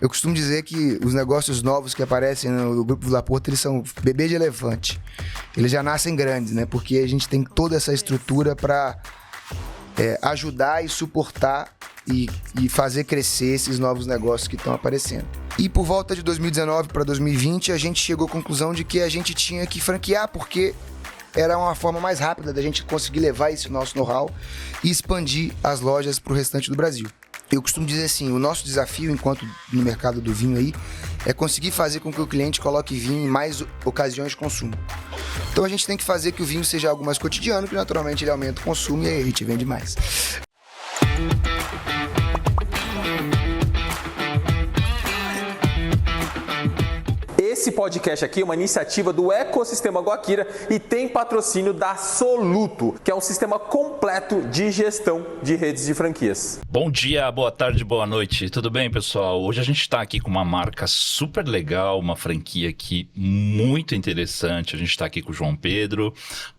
Eu costumo dizer que os negócios novos que aparecem no Grupo Vila Porto, eles são bebê de elefante. Eles já nascem grandes, né? Porque a gente tem toda essa estrutura para ajudar e suportar e fazer crescer esses novos negócios que estão aparecendo. E por volta de 2019 para 2020, a gente chegou à conclusão de que a gente tinha que franquear, porque era uma forma mais rápida da gente conseguir levar esse nosso know-how e expandir as lojas para o restante do Brasil. Eu costumo dizer assim, o nosso desafio enquanto no mercado do vinho aí é conseguir fazer com que o cliente coloque vinho em mais ocasiões de consumo. Então a gente tem que fazer que o vinho seja algo mais cotidiano, que naturalmente ele aumenta o consumo e aí a gente vende mais. Esse podcast aqui é uma iniciativa do ecossistema Guaquira e tem patrocínio da Soluto, que é um sistema completo de gestão de redes de franquias. Bom dia, boa tarde, boa noite. Tudo bem, pessoal? Hoje a gente está aqui com uma marca super legal, uma franquia aqui muito interessante. A gente está aqui com o João Pedro.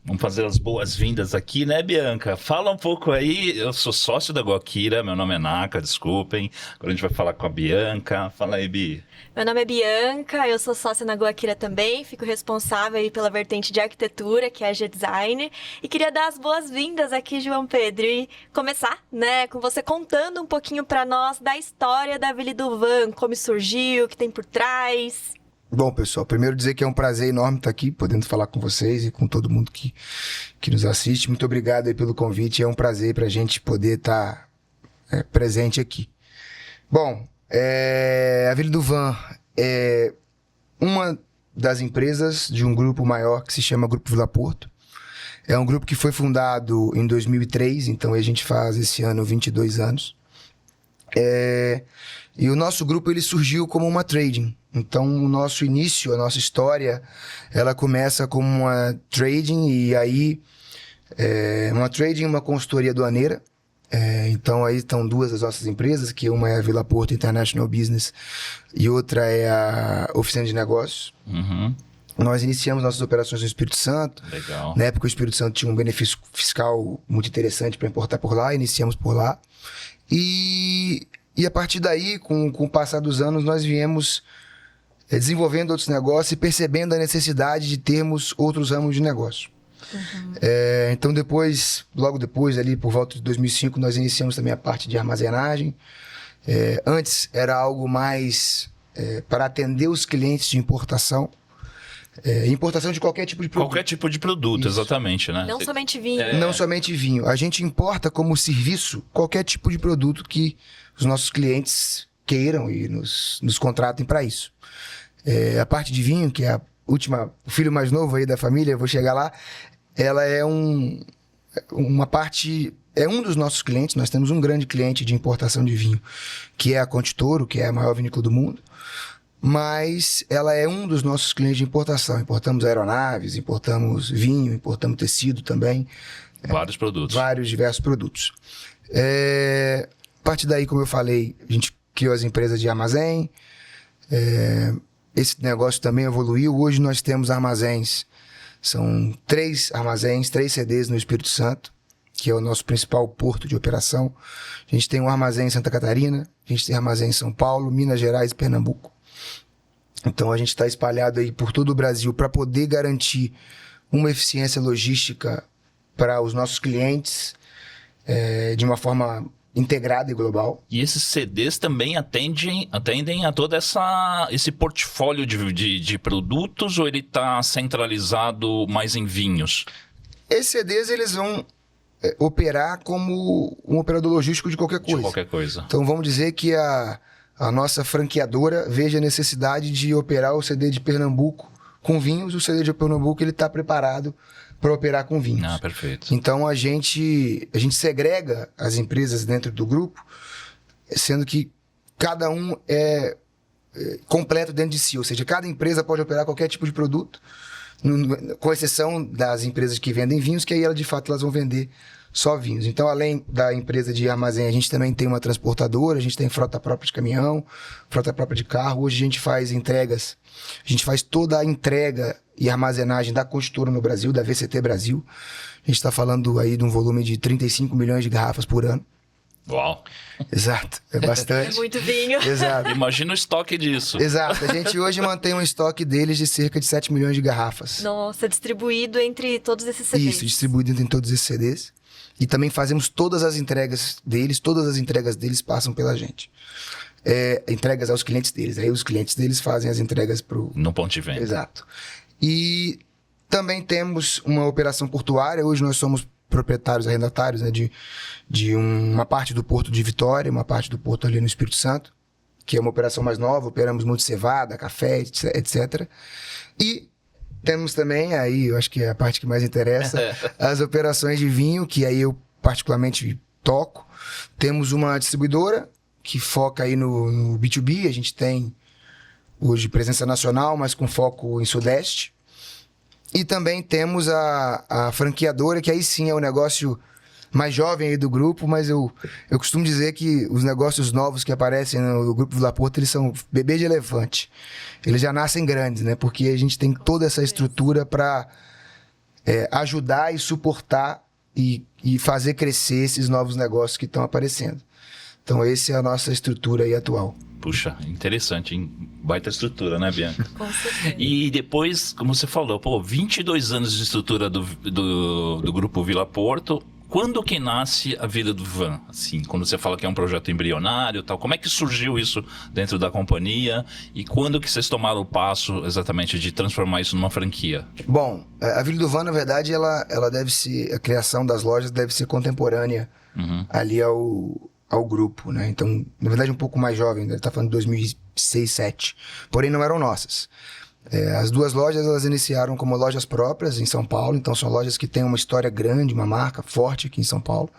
Vamos fazer as boas-vindas aqui, né, Bianca? Fala um pouco aí. Eu sou sócio da Guaquira, meu nome é Naka, desculpem. Agora a gente vai falar com a Bianca. Fala aí, Bi. Meu nome é Bianca, eu sou sócia na Guaquira também, fico responsável aí pela vertente de arquitetura, que é a G-Design, e queria dar as boas-vindas aqui, João Pedro, e começar, né, com você contando um pouquinho para nós da história da Ville du Vin, como surgiu, o que tem por trás. Bom, pessoal, primeiro dizer que é um prazer enorme estar aqui, podendo falar com vocês e com todo mundo que nos assiste. Muito obrigado aí pelo convite, é um prazer para a gente poder estar presente aqui. Bom, a Ville du Vin é uma das empresas de um grupo maior que se chama Grupo Vila Porto. É um grupo que foi fundado em 2003, então a gente faz esse ano 22 anos. E o nosso grupo ele surgiu como uma trading. Então o nosso início, a nossa história, ela começa como uma trading e aí uma trading e uma consultoria aduaneira. Então aí estão duas das nossas empresas, que uma é a Vila Porto International Business e outra é a Oficina de Negócios. Uhum. Nós iniciamos nossas operações no Espírito Santo. Legal. Na época o Espírito Santo tinha um benefício fiscal muito interessante para importar por lá, iniciamos por lá. E a partir daí, com o passar dos anos, nós viemos desenvolvendo outros negócios e percebendo a necessidade de termos outros ramos de negócio. Uhum. Então logo depois, ali por volta de 2005, nós iniciamos também a parte de armazenagem. Antes era algo mais para atender os clientes de importação. Importação de qualquer tipo de produto. Qualquer tipo de produto, isso. Exatamente, né? Não somente vinho. Não somente vinho. A gente importa como serviço qualquer tipo de produto que os nossos clientes queiram e nos contratem para isso. A parte de vinho, que é o filho mais novo aí da família, eu vou chegar lá, ela é uma parte, é um dos nossos clientes. Nós temos um grande cliente de importação de vinho, que é a Conte Toro, que é a maior vinícola do mundo, mas ela é um dos nossos clientes de importação. Importamos aeronaves, importamos vinho, importamos tecido também. Vários produtos. Vários diversos produtos. A partir daí, como eu falei, a gente criou as empresas de armazém. Esse negócio também evoluiu. Hoje nós temos armazéns. São 3 armazéns, 3 CDs no Espírito Santo, que é o nosso principal porto de operação. A gente tem um armazém em Santa Catarina, a gente tem armazém em São Paulo, Minas Gerais e Pernambuco. Então a gente está espalhado aí por todo o Brasil para poder garantir uma eficiência logística para os nossos clientes de uma forma integrada e global. E esses CDs também atendem a todo esse portfólio de produtos, ou ele está centralizado mais em vinhos? Esses CDs eles vão operar como um operador logístico de qualquer coisa. De qualquer coisa. Então vamos dizer que a nossa franqueadora veja a necessidade de operar o CD de Pernambuco com vinhos. O CD de Pernambuco ele está preparado para operar com vinhos. Perfeito. Então a gente segrega as empresas dentro do grupo, sendo que cada um é completo dentro de si, ou seja, cada empresa pode operar qualquer tipo de produto, com exceção das empresas que vendem vinhos, que aí de fato elas vão vender só vinhos. Então, além da empresa de armazém, a gente também tem uma transportadora, a gente tem frota própria de caminhão, frota própria de carro. Hoje a gente faz entregas, a gente faz toda a entrega e armazenagem da Conte Toro no Brasil, da VCT Brasil. A gente está falando aí de um volume de 35 milhões de garrafas por ano. Uau! Exato, é É bastante. muito vinho. Exato. Imagina o estoque disso. Exato, a gente hoje mantém um estoque deles de cerca de 7 milhões de garrafas. Nossa, distribuído entre todos esses CDs. Isso, distribuído em todos esses CDs. E também fazemos todas as entregas deles passam pela gente. Entregas aos clientes deles. Aí os clientes deles fazem as entregas pro... No ponto de venda. Exato. E também temos uma operação portuária. Hoje nós somos proprietários, arrendatários, né, de uma parte do Porto de Vitória, uma parte do Porto ali no Espírito Santo, que é uma operação mais nova. Operamos muito cevada, café, etc. E temos também, aí eu acho que é a parte que mais interessa, as operações de vinho, que aí eu particularmente toco. Temos uma distribuidora que foca aí no B2B. A gente tem hoje presença nacional, mas com foco em Sudeste. E também temos a franqueadora, que aí sim é o negócio mais jovem aí do grupo, mas eu costumo dizer que os negócios novos que aparecem no Grupo Vila Porto, eles são bebê de elefante. Eles já nascem grandes, né? Porque a gente tem toda essa estrutura para ajudar e suportar e fazer crescer esses novos negócios que estão aparecendo. Então, essa é a nossa estrutura aí atual. Puxa, interessante, hein? Baita estrutura, né, Bianca? Com certeza. E depois, como você falou, 22 anos de estrutura do Grupo Vila Porto. Quando que nasce a Vila do Van? Assim, quando você fala que é um projeto embrionário e tal, como é que surgiu isso dentro da companhia? E quando que vocês tomaram o passo, exatamente, de transformar isso numa franquia? Bom, a Vila do Van, na verdade, ela deve ser... A criação das lojas deve ser contemporânea ali ao grupo, né? Então, na verdade, um pouco mais jovem, ele tá falando de 2006, 2007. Porém, não eram nossas. As duas lojas, elas iniciaram como lojas próprias em São Paulo. Então, são lojas que têm uma história grande, uma marca forte aqui em São Paulo.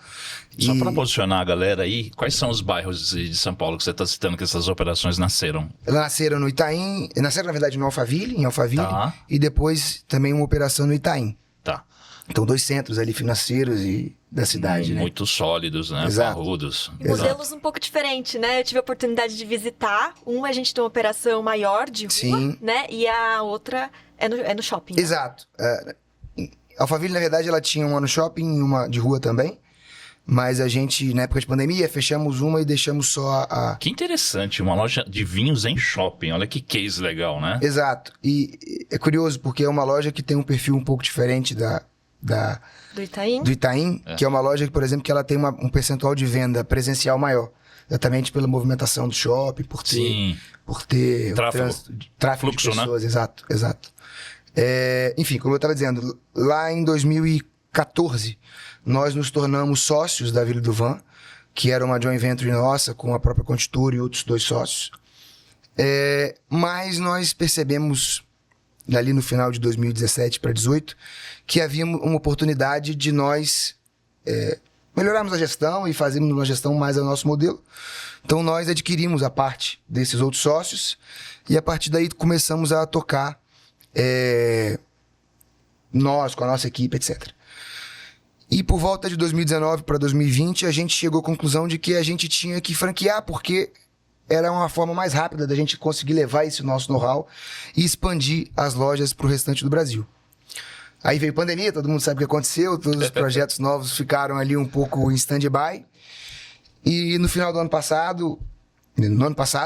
Só para posicionar a galera aí, quais são os bairros de São Paulo que você está citando que essas operações nasceram? Elas nasceram no Itaim, nasceram, na verdade, em Alphaville, Tá. e depois também uma operação no Itaim. Tá. Então, 2 centros ali financeiros da cidade, né? Muito sólidos, né? Exato. Parrudos. E modelos um pouco diferentes, né? Eu tive a oportunidade de visitar. A gente tem uma operação maior de rua, Sim. né? E a outra é no shopping. Né? Exato. Alphaville, na verdade, ela tinha uma no shopping e uma de rua também. Mas a gente, na época de pandemia, fechamos uma e deixamos só a... Que interessante, uma loja de vinhos em shopping. Olha que case legal, né? Exato. E é curioso, porque é uma loja que tem um perfil um pouco diferente Do Itaim. do Itaim, que é uma loja que, por exemplo, que ela tem um percentual de venda presencial maior. Exatamente pela movimentação do shopping, por ter tráfego Fluxo, de pessoas. né? Exato. Enfim, como eu estava dizendo, lá em 2014, nós nos tornamos sócios da Vila do Van, que era uma joint venture nossa com a própria Contitura e outros 2 sócios. Mas nós percebemos, ali no final de 2017 para 2018, que havia uma oportunidade de nós melhorarmos a gestão e fazermos uma gestão mais ao nosso modelo. Então, nós adquirimos a parte desses outros sócios e, a partir daí, começamos a tocar nós, com a nossa equipe, etc. E por volta de 2019 para 2020, a gente chegou à conclusão de que a gente tinha que franquear, porque era uma forma mais rápida da gente conseguir levar esse nosso know-how e expandir as lojas para o restante do Brasil. Aí veio pandemia, todo mundo sabe o que aconteceu, todos os projetos novos ficaram ali um pouco em stand-by. E no final do ano passado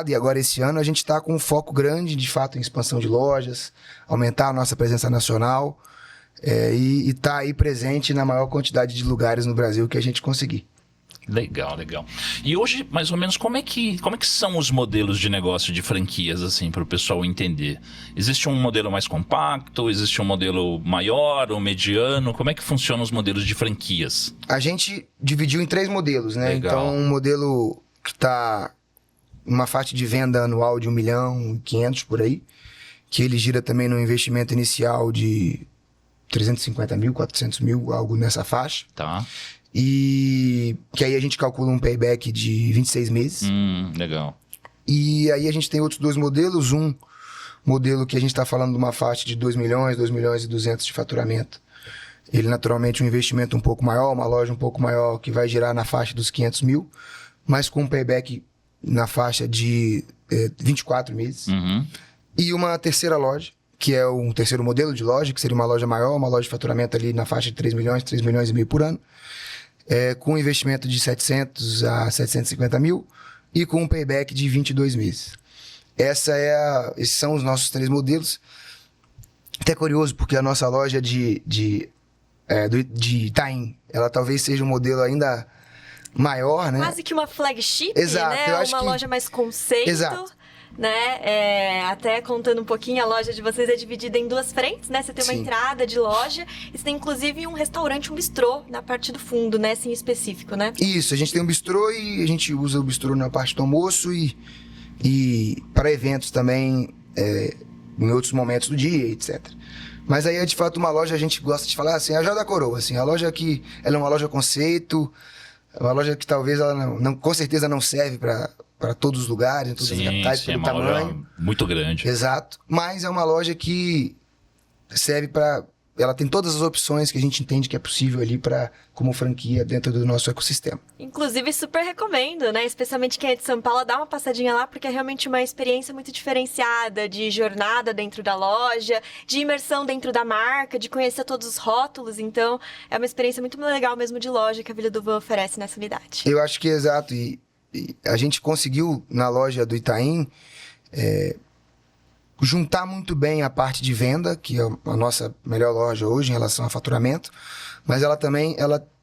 e agora esse ano, a gente está com um foco grande, de fato, em expansão de lojas, aumentar a nossa presença nacional e tá aí presente na maior quantidade de lugares no Brasil que a gente conseguir. Legal. E hoje, mais ou menos, como é que são os modelos de negócio de franquias, assim, para o pessoal entender? Existe um modelo mais compacto? Existe um modelo maior ou mediano? Como é que funcionam os modelos de franquias? A gente dividiu em 3 modelos, né? Legal. Então, um modelo que está uma faixa de venda anual de 1,5 milhão por aí, que ele gira também no investimento inicial de 350 mil, 400 mil, algo nessa faixa. Tá. E que aí a gente calcula um payback de 26 meses. Legal. E aí a gente tem outros 2 modelos. Um modelo que a gente está falando de uma faixa de 2 milhões e 200 de faturamento. Ele, naturalmente, um investimento um pouco maior, uma loja um pouco maior, que vai girar na faixa dos 500 mil, mas com um payback na faixa de 24 meses. E uma terceira loja, que é um terceiro modelo de loja, que seria uma loja maior, uma loja de faturamento ali na faixa de 3 milhões e meio por ano. com um investimento de 700 a 750 mil e com um payback de 22 meses. Esses são os nossos 3 modelos. Até curioso, porque a nossa loja de Itaim, ela talvez seja um modelo ainda maior, né? Quase que uma flagship, Exato, né? eu acho Uma que... loja mais conceito. Exato. Né? Até contando um pouquinho, a loja de vocês é dividida em 2 frentes, né? Você tem uma Sim. entrada de loja e você tem inclusive um restaurante, um bistrô na parte do fundo, né? Assim, específico, né? Isso, a gente tem um bistrô e a gente usa o bistrô na parte do almoço e para eventos também, em outros momentos do dia, etc. Mas aí é de fato uma loja, a gente gosta de falar assim, a Joia da Coroa, assim, a loja que ela é uma loja conceito, uma loja que talvez ela não com certeza não serve para todos os lugares, em todas as capitais, sim, pelo é uma tamanho. loja muito grande. Exato, mas é uma loja que serve para... Ela tem todas as opções que a gente entende que é possível ali como franquia dentro do nosso ecossistema. Inclusive, super recomendo, né? Especialmente quem é de São Paulo, dá uma passadinha lá, porque é realmente uma experiência muito diferenciada de jornada dentro da loja, de imersão dentro da marca, de conhecer todos os rótulos. Então, é uma experiência muito legal mesmo de loja que a Vila do Van oferece nessa unidade. Eu acho que é exato. E a gente conseguiu, na loja do Itaim, juntar muito bem a parte de venda, que é a nossa melhor loja hoje em relação a faturamento, mas ela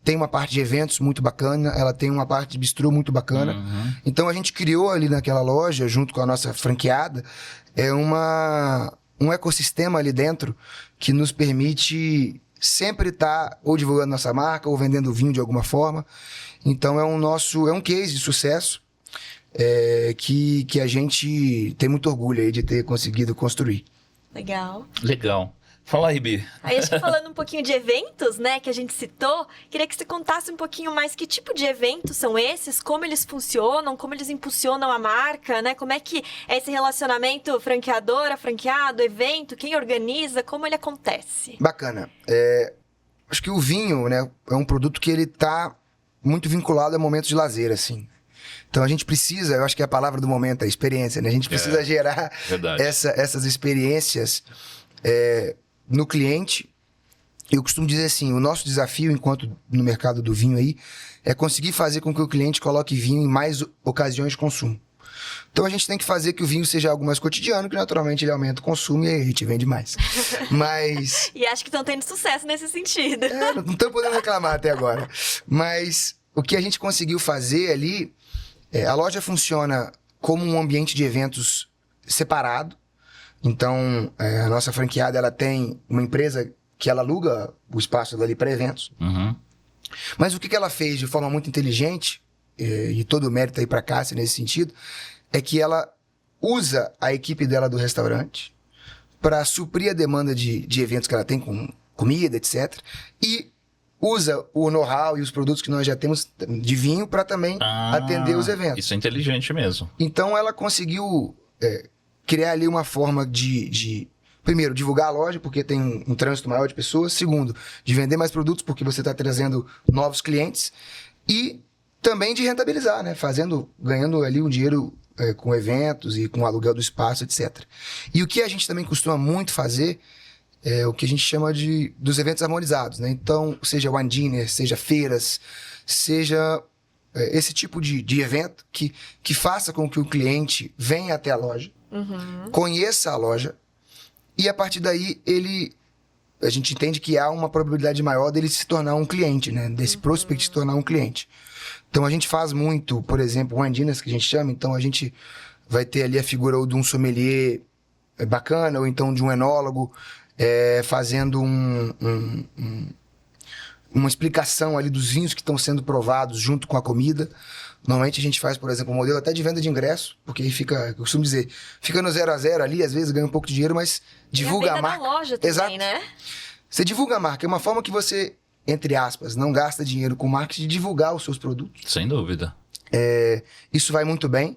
tem uma parte de eventos muito bacana, ela tem uma parte de bistrô muito bacana. Então a gente criou ali naquela loja, junto com a nossa franqueada, um ecossistema ali dentro que nos permite sempre estar ou divulgando nossa marca ou vendendo vinho de alguma forma. Então é um case de sucesso que a gente tem muito orgulho aí de ter conseguido construir. Legal. Legal. Fala aí, Bi. Aí, acho que falando um pouquinho de eventos, né, que a gente citou, queria que você contasse um pouquinho mais que tipo de eventos são esses, como eles funcionam, como eles impulsionam a marca, né, como é que é esse relacionamento franqueadora, franqueado, evento, quem organiza, como ele acontece? Bacana. Acho que o vinho, né, é um produto que ele tá muito vinculado a momentos de lazer, assim. Então a gente precisa, eu acho que a palavra do momento é experiência, né? A gente precisa gerar essas experiências no cliente. Eu costumo dizer assim, o nosso desafio enquanto no mercado do vinho aí é conseguir fazer com que o cliente coloque vinho em mais ocasiões de consumo. Então a gente tem que fazer que o vinho seja algo mais cotidiano, que naturalmente ele aumenta o consumo e aí a gente vende mais. Mas... E acho que estão tendo sucesso nesse sentido. Não estão podendo reclamar até agora. Mas o que a gente conseguiu fazer ali... a loja funciona como um ambiente de eventos separado. Então, a nossa franqueada ela tem uma empresa que ela aluga o espaço dali para eventos. Mas o que ela fez de forma muito inteligente, e todo o mérito aí para Cássia nesse sentido, é que ela usa a equipe dela do restaurante para suprir a demanda de eventos que ela tem com comida, etc. E usa o know-how e os produtos que nós já temos de vinho para também atender os eventos. Isso é inteligente mesmo. Então ela conseguiu criar ali uma forma primeiro, divulgar a loja, porque tem um trânsito maior de pessoas. Segundo, de vender mais produtos, porque você está trazendo novos clientes. E também de rentabilizar, né? Ganhando ali um dinheiro com eventos e com o aluguel do espaço, etc. E o que a gente também costuma muito fazer é o que a gente chama dos eventos harmonizados, né? Então, seja wine dinner, seja feiras, seja esse tipo de evento que faça com que o cliente venha até a loja, conheça a loja, e a partir daí a gente entende que há uma probabilidade maior dele se tornar um cliente, né? Desse prospect se tornar um cliente. Então a gente faz muito, por exemplo, wine dinners, que a gente chama, então a gente vai ter ali a figura ou de um sommelier bacana, ou então de um enólogo, fazendo uma explicação ali dos vinhos que estão sendo provados junto com a comida. Normalmente a gente faz, por exemplo, um modelo até de venda de ingresso, porque aí eu costumo dizer, fica no 0 a 0 ali, às vezes ganha um pouco de dinheiro, mas divulga a marca. Da loja também, exato, né? Você divulga a marca, é uma forma que você, entre aspas, não gasta dinheiro com marketing de divulgar os seus produtos. Sem dúvida. Isso vai muito bem.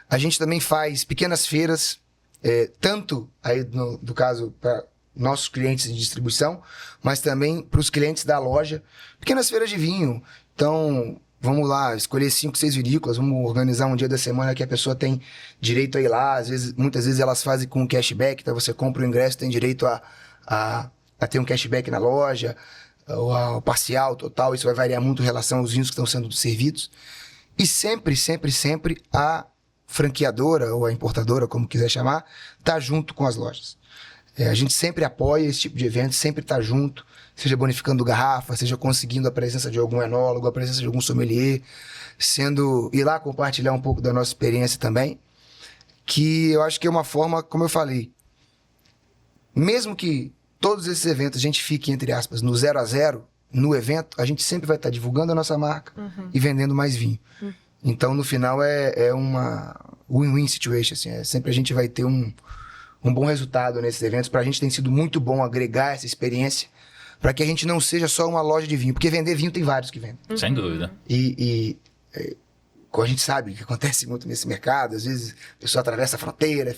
A gente também faz pequenas feiras, tanto aí no caso para nossos clientes de distribuição, mas também para os clientes da loja. Pequenas feiras de vinho. Então, vamos lá, escolher 5, 6 vinícolas, vamos organizar um dia da semana que a pessoa tem direito a ir lá. Muitas vezes elas fazem com cashback, então você compra o ingresso, tem direito a ter um cashback na loja. ou ao parcial, total, isso vai variar muito em relação aos vinhos que estão sendo servidos. E sempre, sempre, sempre a franqueadora ou a importadora, como quiser chamar, tá junto com as lojas. A gente sempre apoia esse tipo de evento, sempre tá junto, seja bonificando garrafa, seja conseguindo a presença de algum enólogo, a presença de algum sommelier, ir lá compartilhar um pouco da nossa experiência também, que eu acho que é uma forma, como eu falei, mesmo que todos esses eventos a gente fique, entre aspas, no 0 a 0, no evento, a gente sempre vai estar divulgando a nossa marca e vendendo mais vinho. Então, no final, é uma win-win situation, assim, sempre a gente vai ter um bom resultado nesses eventos. Pra gente tem sido muito bom agregar essa experiência, para que a gente não seja só uma loja de vinho, porque vender vinho tem vários que vendem. Sem dúvida. Como a gente sabe que acontece muito nesse mercado, às vezes a pessoa atravessa a fronteira,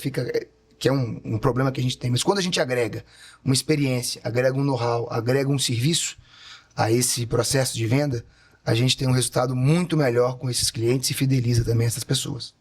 que é um problema que a gente tem. Mas quando a gente agrega uma experiência, agrega um know-how, agrega um serviço a esse processo de venda, a gente tem um resultado muito melhor com esses clientes e fideliza também essas pessoas.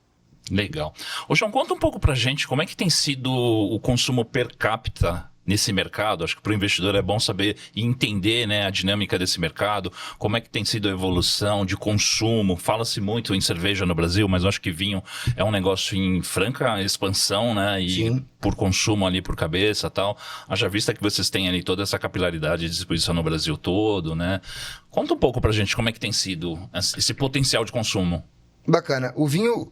Legal. Ô, João, conta um pouco pra gente como é que tem sido o consumo per capita nesse mercado. Acho que para o investidor é bom saber e entender, né, a dinâmica desse mercado, como é que tem sido a evolução de consumo. Fala-se muito em cerveja no Brasil, mas eu acho que vinho é um negócio em franca expansão, né, e Sim. por consumo ali por cabeça e tal. Haja vista que vocês têm ali toda essa capilaridade de distribuição no Brasil todo, né. Conta um pouco pra gente como é que tem sido esse potencial de consumo. Bacana. O vinho,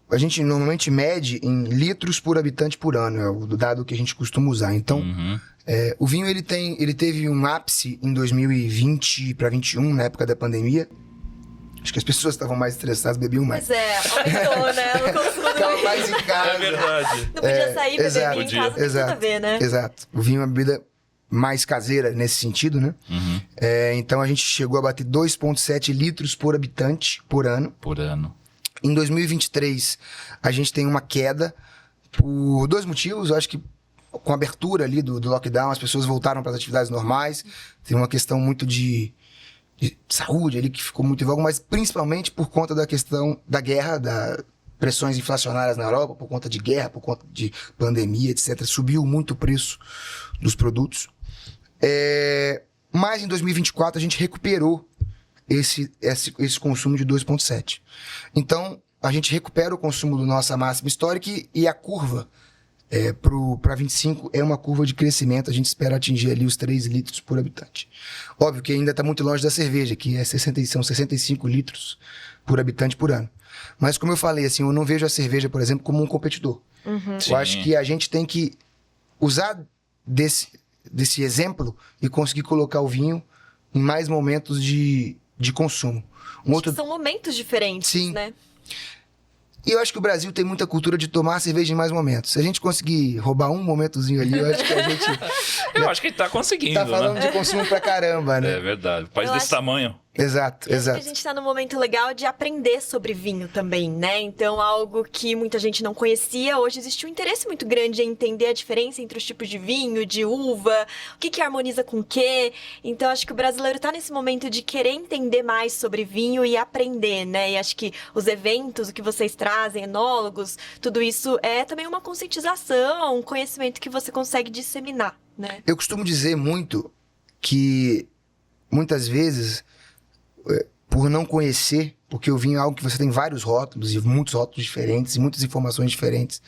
a gente normalmente mede em litros por habitante por ano, é o dado que a gente costuma usar. Então, o vinho ele teve um ápice em 2020 para 2021, na época da pandemia. Acho que as pessoas estavam mais estressadas, bebiam mais. Pois é, aumentou, né? O consumo do Ficava vinho. mais em casa. É verdade. Não podia sair, beber exato, vinho em casa, tem tudo a ver, né? Exato. O vinho é uma bebida mais caseira nesse sentido, né? Então a gente chegou a bater 2,7 litros por habitante por ano. Por ano. Em 2023, a gente tem uma queda por dois motivos. Eu acho que com a abertura ali do lockdown, as pessoas voltaram para as atividades normais. Tem uma questão muito de saúde ali que ficou muito em voga, mas principalmente por conta da questão da guerra, das pressões inflacionárias na Europa, por conta de guerra, por conta de pandemia, etc. Subiu muito o preço dos produtos. Mas em 2024 a gente recuperou esse consumo de 2,7. Então, a gente recupera o consumo da nossa máxima histórica e a curva para 25 é uma curva de crescimento. A gente espera atingir ali os 3 litros por habitante. Óbvio que ainda está muito longe da cerveja, que são 65 litros por habitante por ano. Mas como eu falei, assim, eu não vejo a cerveja, por exemplo, como um competidor. Eu acho que a gente tem que usar desse exemplo e conseguir colocar o vinho em mais momentos de consumo. São momentos diferentes, Sim. né? E eu acho que o Brasil tem muita cultura de tomar cerveja em mais momentos. Se a gente conseguir roubar um momentozinho ali, eu acho que a gente Eu acho que ele tá conseguindo, tá falando né? de consumo pra caramba, né? É verdade. País Eu desse acho- tamanho. Exato, Eu acho exato. que a gente tá num momento legal de aprender sobre vinho também, né? Então, algo que muita gente não conhecia, hoje existe um interesse muito grande em entender a diferença entre os tipos de vinho, de uva, o que harmoniza com o quê. Então, acho que o brasileiro tá nesse momento de querer entender mais sobre vinho e aprender, né? E acho que os eventos, o que vocês trazem, enólogos, tudo isso é também uma conscientização, um conhecimento que você consegue disseminar, né? Eu costumo dizer muito que muitas vezes, por não conhecer, porque o vinho é algo que você tem vários rótulos e muitos rótulos diferentes e muitas informações diferentes.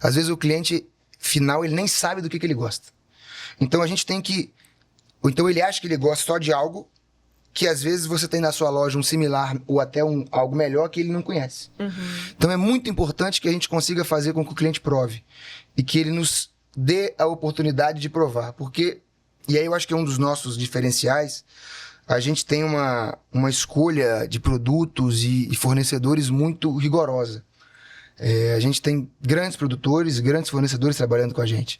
Às vezes o cliente final ele nem sabe do que ele gosta. Então a gente tem que... Ou então ele acha que ele gosta só de algo que às vezes você tem na sua loja um similar ou até algo melhor que ele não conhece. Então é muito importante que a gente consiga fazer com que o cliente prove e que ele nos dê a oportunidade de provar. Porque, e aí eu acho que é um dos nossos diferenciais, a gente tem uma escolha de produtos e fornecedores muito rigorosa. A gente tem grandes produtores, grandes fornecedores trabalhando com a gente.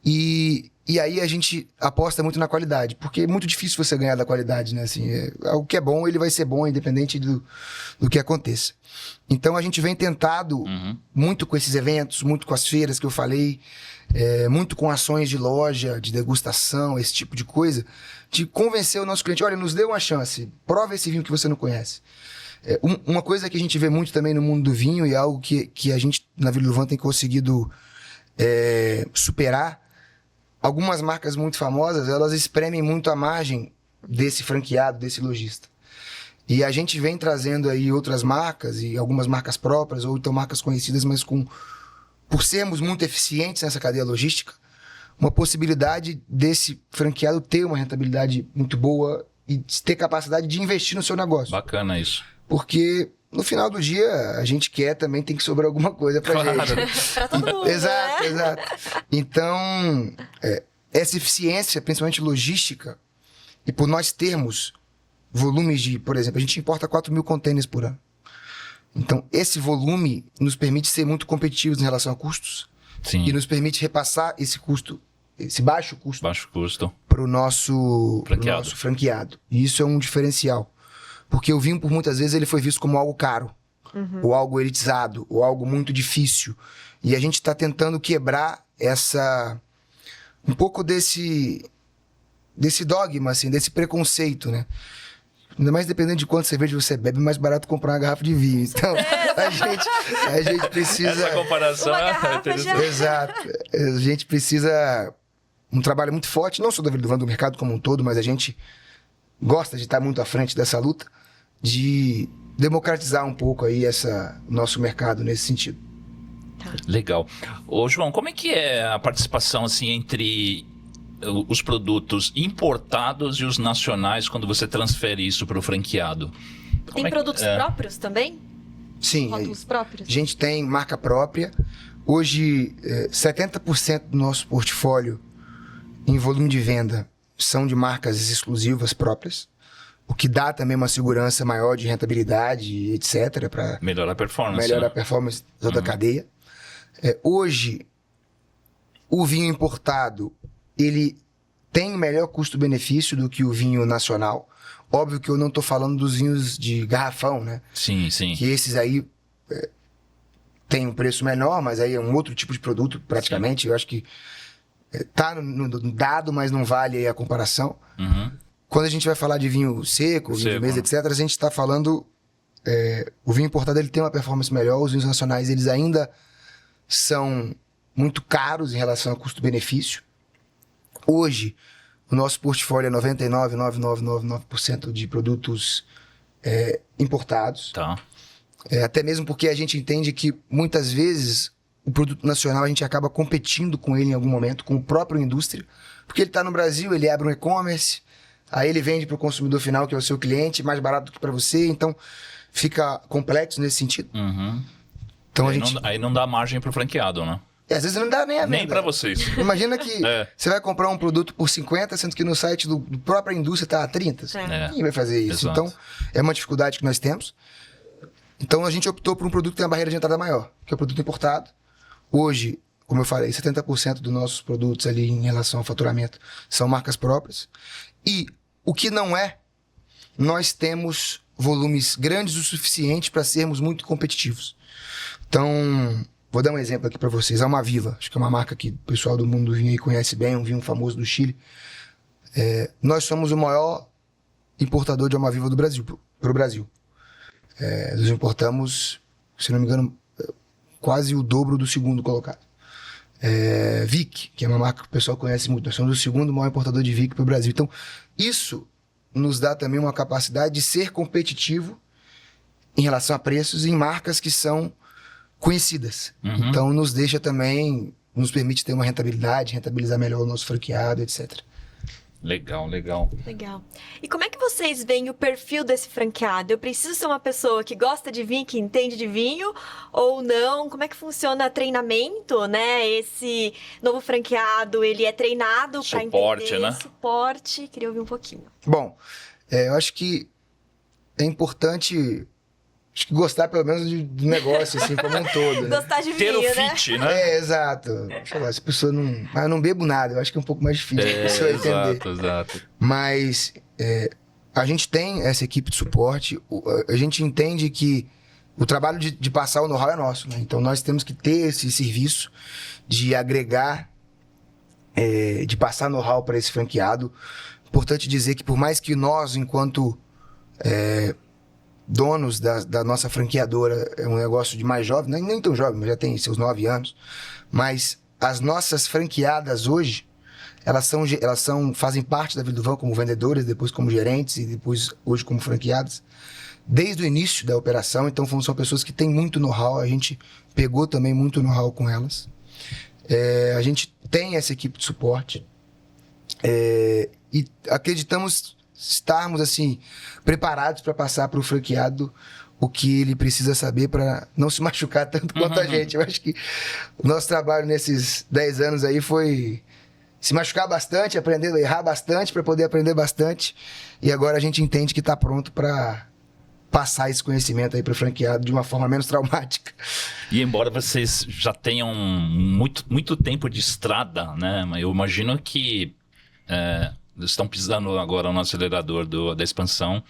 E aí a gente aposta muito na qualidade, porque é muito difícil você ganhar da qualidade, né? Assim, algo que é bom, ele vai ser bom, independente do que aconteça. Então a gente vem tentado muito com esses eventos, muito com as feiras que eu falei, muito com ações de loja, de degustação, esse tipo de coisa, de convencer o nosso cliente, olha, nos dê uma chance, prova esse vinho que você não conhece. Uma coisa que a gente vê muito também no mundo do vinho e algo que a gente na Vila do Van tem conseguido superar, algumas marcas muito famosas, elas espremem muito a margem desse franqueado, desse lojista. E a gente vem trazendo aí outras marcas, e algumas marcas próprias, ou então marcas conhecidas, mas por sermos muito eficientes nessa cadeia logística, uma possibilidade desse franqueado ter uma rentabilidade muito boa e ter capacidade de investir no seu negócio. Bacana isso. Porque no final do dia, a gente tem que sobrar alguma coisa pra gente. Pra todo mundo, Exato, né? exato. Então, essa eficiência, principalmente logística, e por nós termos volumes de, por exemplo, a gente importa 4.000 containers por ano. Então, esse volume nos permite ser muito competitivos em relação a custos. Sim. E nos permite repassar esse custo, esse baixo custo, Baixo custo. para o nosso franqueado. E isso é um diferencial. Porque o vinho, por muitas vezes, ele foi visto como algo caro, ou algo elitizado, ou algo muito difícil. E a gente está tentando quebrar um pouco desse dogma, assim, desse preconceito, né? Ainda mais dependendo de quanto cerveja você bebe, é mais barato comprar uma garrafa de vinho. Então, a gente precisa... Essa comparação Uma é garrafa interessante. Exato. A gente precisa um trabalho muito forte, não só do mercado como um todo, mas a gente gosta de estar muito à frente dessa luta, de democratizar um pouco aí nosso mercado nesse sentido. Legal. Ô, João, como é que é a participação assim entre os produtos importados e os nacionais quando você transfere isso para o franqueado? Tem produtos próprios também? Sim. Rótulos próprios? A gente tem marca própria. Hoje, 70% do nosso portfólio em volume de venda são de marcas exclusivas próprias, o que dá também uma segurança maior de rentabilidade, etc., para Melhorar a performance. melhorar a performance de toda a cadeia. Hoje, o vinho importado, ele tem melhor custo-benefício do que o vinho nacional. Óbvio que eu não estou falando dos vinhos de garrafão, né? Sim, sim. Que esses aí têm um preço menor, mas aí é um outro tipo de produto, praticamente. Sim. Eu acho que tá no dado, mas não vale aí a comparação. Uhum. Quando a gente vai falar de vinho seco, vinho de mesa, etc., a gente está falando... o vinho importado ele tem uma performance melhor, os vinhos nacionais eles ainda são muito caros em relação a custo-benefício. Hoje, o nosso portfólio é 99,9999% de produtos importados. Tá. Até mesmo porque a gente entende que, muitas vezes, o produto nacional a gente acaba competindo com ele em algum momento, com o próprio indústria. Porque ele está no Brasil, ele abre um e-commerce, aí ele vende para o consumidor final, que é o seu cliente, mais barato do que para você. Então, fica complexo nesse sentido. Uhum. Então, Aí não dá margem pro franqueado, né? às vezes não dá nem a venda. Nem pra vocês. Imagina que você vai comprar um produto por 50, sendo que no site do própria indústria está a 30. Quem vai fazer isso? Exato. Então, é uma dificuldade que nós temos. Então, a gente optou por um produto que tem uma barreira de entrada maior, que é o produto importado. Hoje, como eu falei, 70% dos nossos produtos ali em relação ao faturamento são marcas próprias. E o que não é, nós temos volumes grandes o suficiente para sermos muito competitivos. Então, vou dar um exemplo aqui para vocês. A Almaviva, acho que é uma marca que o pessoal do mundo do vinho aí conhece bem, um vinho famoso do Chile. Nós somos o maior importador de Almaviva do Brasil, para o Brasil. Nós importamos, se não me engano, quase o dobro do segundo colocado. Vic, que é uma marca que o pessoal conhece muito. Nós somos o segundo maior importador de Vic para o Brasil. Então, isso nos dá também uma capacidade de ser competitivo em relação a preços em marcas que são conhecidas. Uhum. Então, nos permite ter uma rentabilidade, rentabilizar melhor o nosso franqueado, etc. Legal. Legal. E como é que vocês veem o perfil desse franqueado? Eu preciso ser uma pessoa que gosta de vinho, que entende de vinho, ou não? Como é que funciona treinamento, né? Esse novo franqueado, ele é treinado para entender né? Suporte. Queria ouvir um pouquinho. Bom, eu acho que é importante... Acho que gostar, pelo menos, do negócio, assim, como um todo, né? Gostar de vinho, Ter o né? fit, né? Exato. Sei lá, se a pessoa não... eu não bebo nada, eu acho que é um pouco mais difícil a pessoa entender. Exato. Mas a gente tem essa equipe de suporte, a gente entende que o trabalho de passar o know-how é nosso, né? Então, nós temos que ter esse serviço de agregar, de passar know-how para esse franqueado. Importante dizer que, por mais que nós, enquanto... donos da nossa franqueadora, é um negócio de mais jovem, nem tão jovem, mas já tem seus 9 anos, mas as nossas franqueadas hoje, elas fazem parte da vida do Van como vendedoras, depois como gerentes e depois hoje como franqueadas, desde o início da operação. Então são pessoas que têm muito know-how, a gente pegou também muito know-how com elas. A gente tem essa equipe de suporte e acreditamos estarmos assim preparados para passar para o franqueado o que ele precisa saber para não se machucar tanto quanto a gente. Eu acho que o nosso trabalho nesses 10 anos aí foi se machucar bastante, aprender a errar bastante para poder aprender bastante, e agora a gente entende que está pronto para passar esse conhecimento aí para o franqueado de uma forma menos traumática. E embora vocês já tenham muito tempo de estrada, né? Eu imagino que estão pisando agora no acelerador da expansão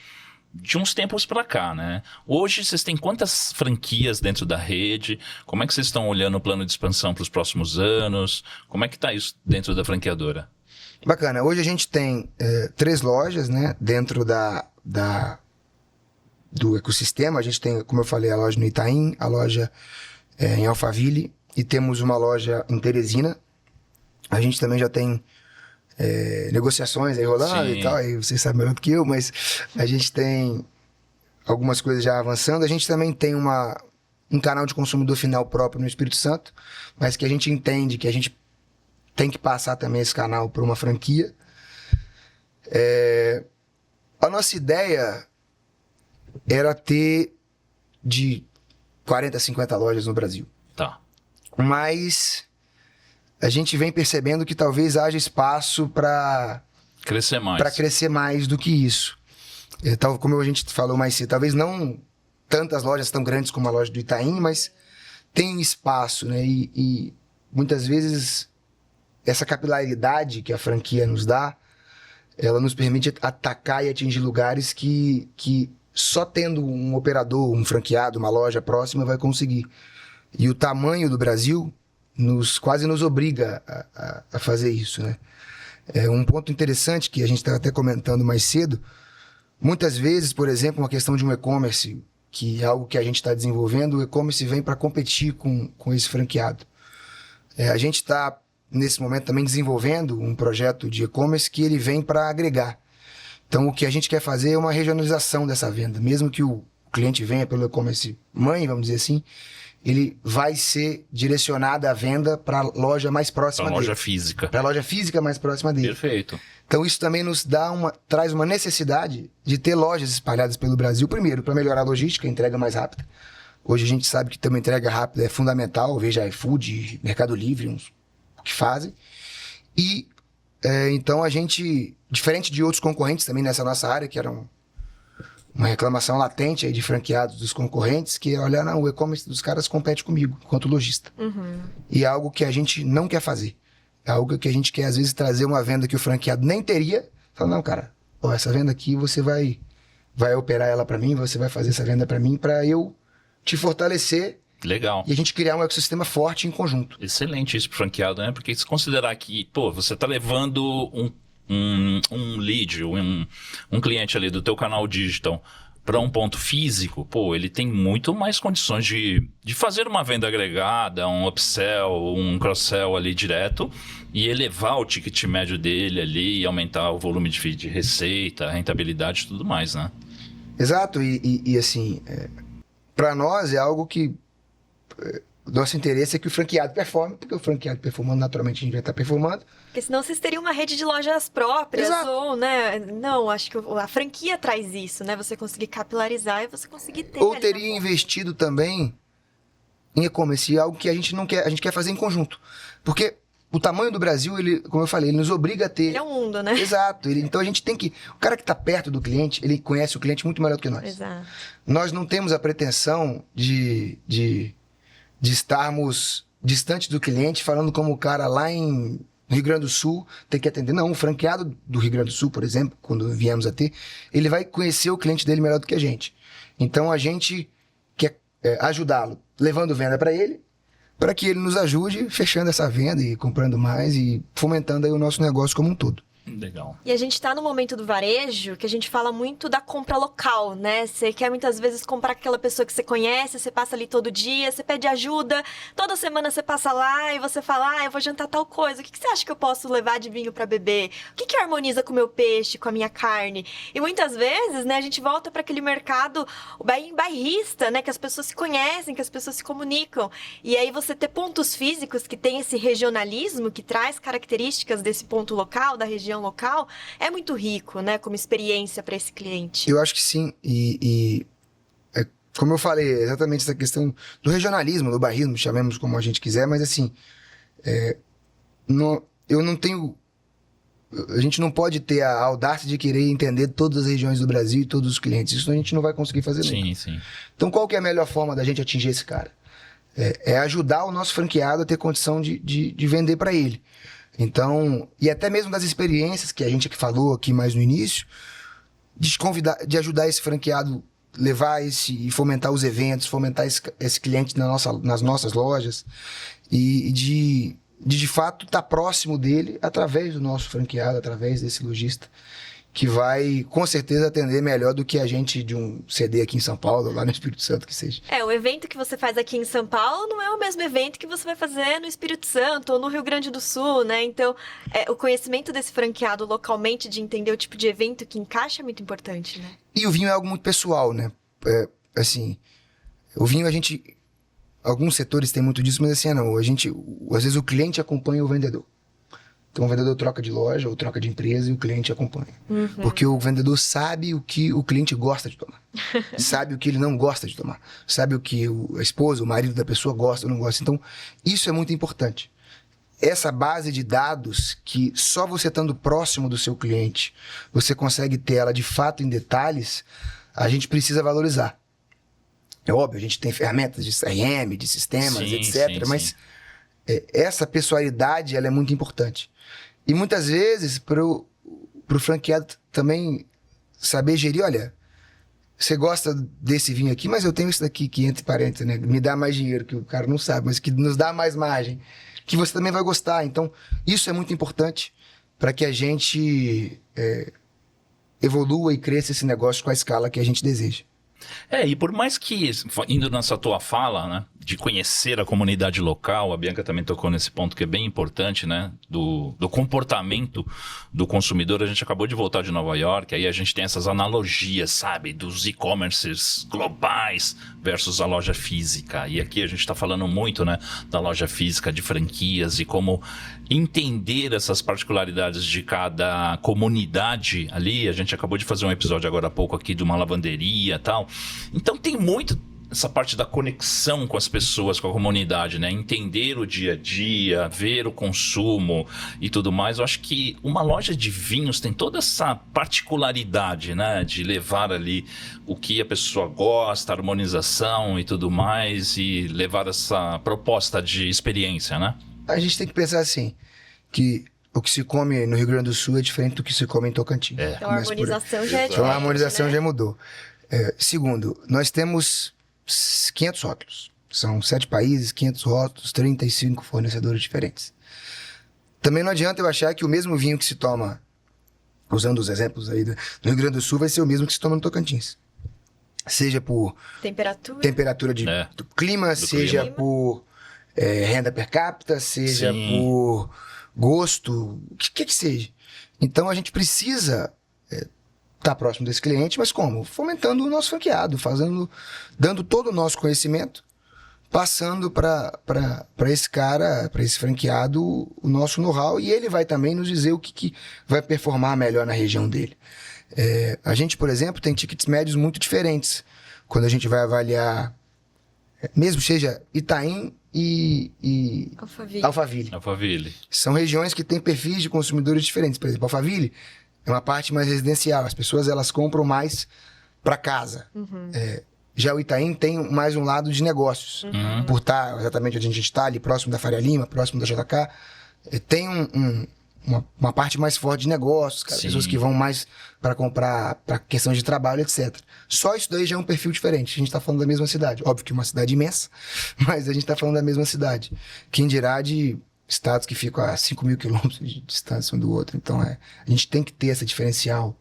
de uns tempos para cá, né? Hoje vocês têm quantas franquias dentro da rede? Como é que vocês estão olhando o plano de expansão para os próximos anos? Como é que está isso dentro da franqueadora? Bacana. Hoje a gente tem 3 lojas, né? Dentro do ecossistema. A gente tem, como eu falei, a loja no Itaim, a loja em Alphaville e temos uma loja em Teresina. A gente também já tem negociações aí rolando. Sim. E tal, aí vocês sabem melhor do que eu, mas a gente tem algumas coisas já avançando. A gente também tem um canal de consumidor final próprio no Espírito Santo, mas que a gente entende que a gente tem que passar também esse canal para uma franquia. A nossa ideia era ter de 40 a 50 lojas no Brasil. Tá. Mas a gente vem percebendo que talvez haja espaço para crescer mais. Para crescer mais do que isso. Como a gente falou mais cedo, talvez não tantas lojas tão grandes como a loja do Itaim, mas tem espaço, né? E muitas vezes essa capilaridade que a franquia nos dá, ela nos permite atacar e atingir lugares que só tendo um operador, um franqueado, uma loja próxima vai conseguir. E o tamanho do Brasil quase nos obriga a fazer isso, né? Um ponto interessante que a gente estava até comentando mais cedo, muitas vezes, por exemplo, uma questão de um e-commerce, que é algo que a gente está desenvolvendo, o e-commerce vem para competir com esse franqueado. A gente está, nesse momento, também desenvolvendo um projeto de e-commerce que ele vem para agregar. Então, o que a gente quer fazer é uma regionalização dessa venda. Mesmo que o cliente venha pelo e-commerce mãe, vamos dizer assim, ele vai ser direcionado a venda para a loja mais próxima dele. Para a loja física. Para a loja física mais próxima dele. Perfeito. Então isso também traz uma necessidade de ter lojas espalhadas pelo Brasil, primeiro, para melhorar a logística, a entrega mais rápida. Hoje a gente sabe que ter uma entrega rápida é fundamental, veja iFood, Mercado Livre, o que fazem. E então a gente, diferente de outros concorrentes também nessa nossa área, que era uma reclamação latente aí de franqueados dos concorrentes, que olha, não, o e-commerce dos caras compete comigo, enquanto lojista. Uhum. E é algo que a gente não quer fazer. É algo que a gente quer, às vezes, trazer uma venda que o franqueado nem teria. Fala, não, cara, essa venda aqui você vai operar ela para mim, você vai fazer essa venda para mim, para eu te fortalecer. Legal. E a gente criar um ecossistema forte em conjunto. Excelente isso pro franqueado, né? Porque se considerar que, você tá levando um lead, um cliente ali do teu canal digital para um ponto físico, ele tem muito mais condições de fazer uma venda agregada, um upsell, um cross-sell ali direto e elevar o ticket médio dele ali e aumentar o volume de receita, rentabilidade e tudo mais, né? Exato. E assim, para nós é algo que nosso interesse é que o franqueado performe, porque o franqueado performando, naturalmente a gente vai estar performando. Porque senão vocês teriam uma rede de lojas próprias. Exato. Ou, né? Não, acho que a franquia traz isso, né? Você conseguir capilarizar e você conseguir ter. Ou teria investido também em e-commerce, algo que a gente não quer, a gente quer fazer em conjunto. Porque o tamanho do Brasil, ele, como eu falei, ele nos obriga a ter. Ele é um mundo, né? Exato. Então a gente tem que. O cara que está perto do cliente, ele conhece o cliente muito melhor do que nós. Exato. Nós não temos a pretensão de estarmos distantes do cliente, falando como o cara lá no Rio Grande do Sul tem que atender. Não, o franqueado do Rio Grande do Sul, por exemplo, quando viemos a ter, ele vai conhecer o cliente dele melhor do que a gente. Então a gente quer ajudá-lo, levando venda para ele, para que ele nos ajude fechando essa venda e comprando mais e fomentando aí o nosso negócio como um todo. Legal. E a gente tá no momento do varejo que a gente fala muito da compra local, né? Você quer muitas vezes comprar aquela pessoa que você conhece, você passa ali todo dia, você pede ajuda, toda semana você passa lá e você fala, eu vou jantar tal coisa, o que você acha que eu posso levar de vinho pra beber? O que harmoniza com o meu peixe, com a minha carne? E muitas vezes, né, a gente volta para aquele mercado bairrista, né? Que as pessoas se conhecem, que as pessoas se comunicam. E aí você ter pontos físicos que tem esse regionalismo, que traz características desse ponto local, da região local, é muito rico, né, como experiência para esse cliente. Eu acho que sim, como eu falei, exatamente essa questão do regionalismo, do bairrismo, chamemos como a gente quiser, mas assim, eu não tenho... A gente não pode ter a audácia de querer entender todas as regiões do Brasil e todos os clientes. Isso a gente não vai conseguir fazer nunca. Sim. Então, qual que é a melhor forma da gente atingir esse cara? É ajudar o nosso franqueado a ter condição de vender para ele. Então, e até mesmo das experiências que a gente falou aqui mais no início, de ajudar esse franqueado, levar e fomentar os eventos, fomentar esse cliente nas nossas lojas e de fato estar próximo dele através do nosso franqueado, através desse lojista, que vai com certeza atender melhor do que a gente de um CD aqui em São Paulo, ou lá no Espírito Santo, que seja. O evento que você faz aqui em São Paulo não é o mesmo evento que você vai fazer no Espírito Santo ou no Rio Grande do Sul, né? Então, o conhecimento desse franqueado localmente, de entender o tipo de evento que encaixa, é muito importante, né? E o vinho é algo muito pessoal, né? Assim, o vinho alguns setores têm muito disso, mas assim, às vezes o cliente acompanha o vendedor. Então o vendedor troca de loja ou troca de empresa e o cliente acompanha. Uhum. Porque o vendedor sabe o que o cliente gosta de tomar. Sabe o que ele não gosta de tomar. Sabe o que a esposa, o marido da pessoa gosta ou não gosta. Então, isso é muito importante. Essa base de dados que só você estando próximo do seu cliente, você consegue ter ela de fato em detalhes, a gente precisa valorizar. É óbvio, a gente tem ferramentas de CRM, de sistemas, etc. Mas essa pessoalidade, ela é muito importante. E muitas vezes, pro franqueado também saber gerir, olha, você gosta desse vinho aqui, mas eu tenho esse daqui que, entre parênteses, né, me dá mais dinheiro, que o cara não sabe, mas que nos dá mais margem, que você também vai gostar. Então, isso é muito importante para que a gente evolua e cresça esse negócio com a escala que a gente deseja. E por mais que, indo nessa tua fala, né, de conhecer a comunidade local, a Bianca também tocou nesse ponto que é bem importante, né, do comportamento do consumidor. A gente acabou de voltar de Nova York, aí a gente tem essas analogias, sabe, dos e-commerces globais versus a loja física. E aqui a gente está falando muito, né, da loja física, de franquias e como entender essas particularidades de cada comunidade ali. A gente acabou de fazer um episódio agora há pouco aqui de uma lavanderia e tal. Então tem muito essa parte da conexão com as pessoas, com a comunidade, né? Entender o dia a dia, ver o consumo e tudo mais. Eu acho que uma loja de vinhos tem toda essa particularidade, né? De levar ali o que a pessoa gosta, a harmonização e tudo mais, e levar essa proposta de experiência, né? A gente tem que pensar assim, que o que se come no Rio Grande do Sul é diferente do que se come em Tocantins. Então a harmonização já é diferente, Então a harmonização, né, já mudou. Segundo, nós temos 500 rótulos. São 7 países, 500 rótulos, 35 fornecedores diferentes. Também não adianta eu achar que o mesmo vinho que se toma, usando os exemplos aí do Rio Grande do Sul, vai ser o mesmo que se toma no Tocantins. Seja por temperatura do clima, seja por renda per capita, seja por gosto, o que seja. Então a gente precisa estar próximo desse cliente, mas como? Fomentando o nosso franqueado, dando todo o nosso conhecimento, passando para esse cara, para esse franqueado, o nosso know-how, e ele vai também nos dizer o que vai performar melhor na região dele. A gente, por exemplo, tem tickets médios muito diferentes quando a gente vai avaliar, mesmo seja Itaim e Alphaville. São regiões que têm perfis de consumidores diferentes. Por exemplo, Alphaville é uma parte mais residencial. As pessoas, elas compram mais para casa. Uhum. Já o Itaim tem mais um lado de negócios. Uhum. Por estar exatamente onde a gente está, ali próximo da Faria Lima, próximo da JK. Tem uma parte mais forte de negócios, cara. Pessoas que vão mais para comprar para questão de trabalho, etc. Só isso daí já é um perfil diferente. A gente está falando da mesma cidade. Óbvio que é uma cidade imensa, mas a gente está falando da mesma cidade. Quem dirá de estados que ficam a 5.000 quilômetros de distância um do outro. Então, a gente tem que ter esse diferencial